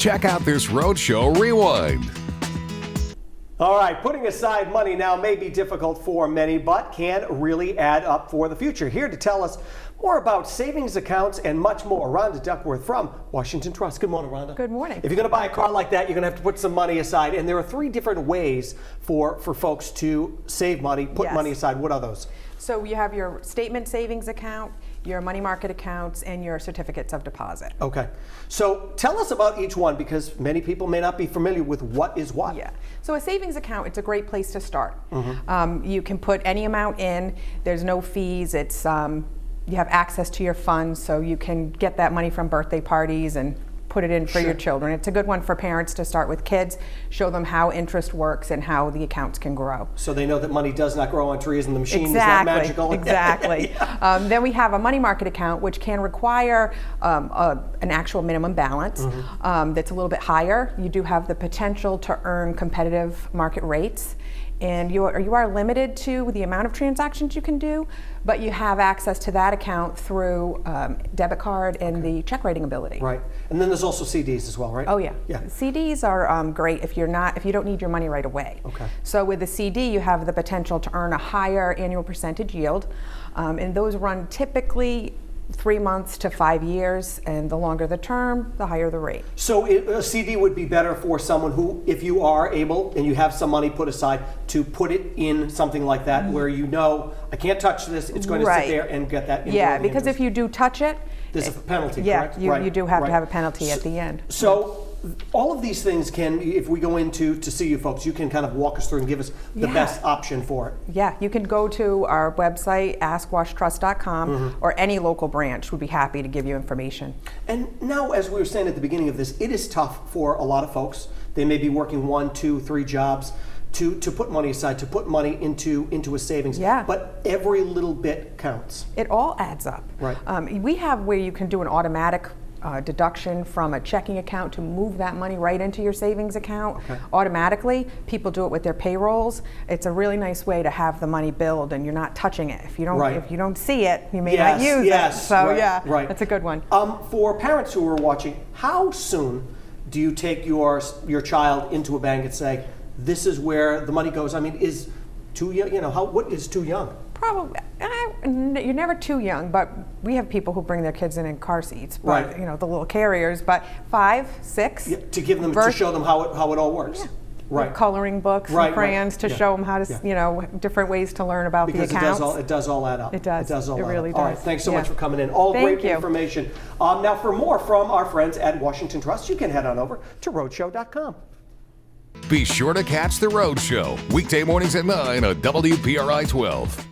Check out this Roadshow Rewind. All right, putting aside money now may be difficult for many, but can really add up for the future. Here to tell us more about savings accounts and much more, Rhonda Duckworth from Washington Trust. Good morning, Rhonda. Good morning. If you're going to buy a car like that, you're going to have to put some money aside, and there are 3 different ways for folks to save money, put money aside. What are those? So you have your statement savings account, your money market accounts, and your certificates of deposit. Okay. So tell us about each one, because many people may not be familiar with what is what. Yeah. So a savings account, it's a great place to start. You can put any amount in. There's no fees. It's you have access to your funds, so you can get that money from birthday parties and put it in for your children. It's a good one for parents to start with kids, show them how interest works and how the accounts can grow. So they know that money does not grow on trees and the machine is not magical. Exactly. Then we have a money market account, which can require an actual minimum balance that's a little bit higher. You do have the potential to earn competitive market rates. And you are limited to the amount of transactions you can do, but you have access to that account through debit card and the check writing ability. Right, and then there's also CDs as well, right? Oh yeah. Yeah. CDs are great if you don't need your money right away. Okay. So with the CD, you have the potential to earn a higher annual percentage yield, and those run typically 3 months to 5 years, and the longer the term, the higher the rate. So a CD would be better for someone who, if you are able and you have some money put aside, to put it in something like that where you know, I can't touch this, it's going to sit there and get that. Yeah, because if you do touch it, there's a penalty, correct? Yeah, you do have to have a penalty at the end. So all of these things can, if we go into to see you folks, you can kind of walk us through and give us the best option for it. Yeah, you can go to our website, askwashtrust.com, or any local branch would be happy to give you information. And now, as we were saying at the beginning of this, it is tough for a lot of folks. They may be working 1, 2, 3 jobs to put money aside, to put money into a savings. Yeah. But every little bit counts. It all adds up. Right. We have where you can do an automatic deduction from a checking account to move that money right into your savings account automatically. People do it with their payrolls. It's a really nice way to have the money build and you're not touching it. If you don't see it, you may not use it. So that's a good one. For parents who are watching, how soon do you take your child into a bank and say, this is where the money goes? I mean, is too young, what is too young? Probably, you're never too young, but we have people who bring their kids in car seats, but the little carriers, but 5, 6. Yeah, to give them, to show them how it all works. Yeah. Right. With coloring books and crayons to show them how to, different ways to learn about the accounts. Because it does all add up. It does. It does all add really up. does. All right, thanks so much for coming in. All great information. Now, for more from our friends at Washington Trust, you can head on over to Rhodeshow.com. Be sure to catch the Rhode Show weekday mornings at 9 on WPRI 12.